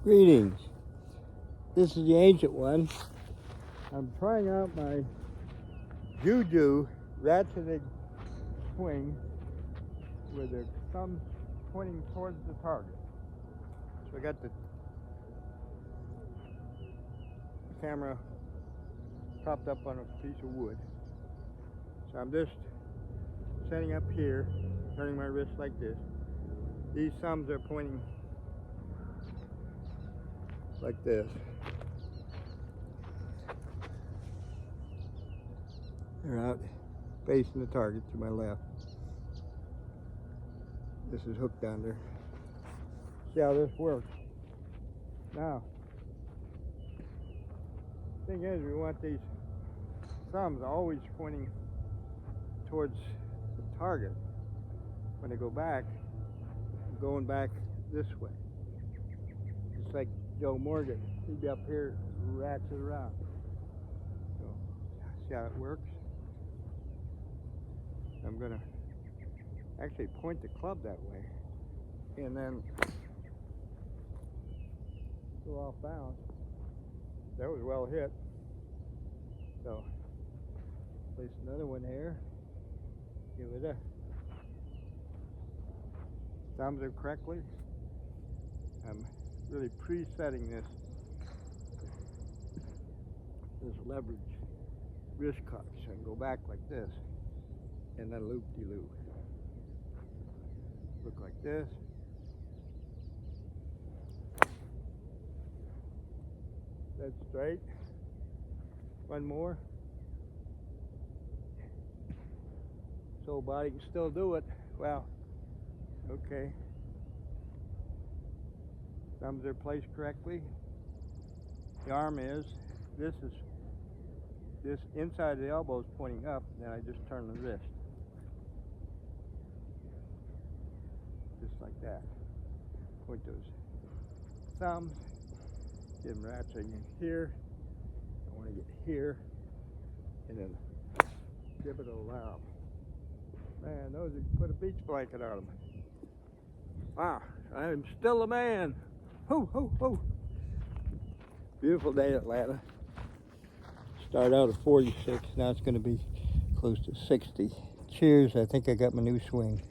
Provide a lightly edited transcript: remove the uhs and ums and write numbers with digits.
Greetings. This is the ancient one. I'm trying out my Juju ratcheting swing with the thumb pointing towards the target. So I got the camera propped up on a piece of wood. So I'm just setting up here, turning my wrist like this. These thumbs are pointing like this. They're out facing the target to my left. This is hooked under. See how this works. Now, thing is, we want these thumbs always pointing towards the target. When they go back, I'm going back this way. Just like Joe Morgan, he'd be up here, ratchet around. So, see how it works? I'm gonna actually point the club that way, and then go off bounds. That was well hit. So, place another one here. Give it a thumbs are correctly. I'm really presetting this leverage wrist cup, so I can go back like this and then loop-de-loop. Look like this. That's straight. One more. So body can still do it. Well, okay. Thumbs are placed correctly. The arm is, this inside of the elbow is pointing up, then I just turn the wrist. Just like that. Point those thumbs, get them ratcheting in here. I want to get here, and then give it a lob. Man, those are, put a beach blanket on them. Wow, I am still a man. Ho, ho, ho. Beautiful day in Atlanta. Started out at 46, now it's going to be close to 60. Cheers, I think I got my new swing.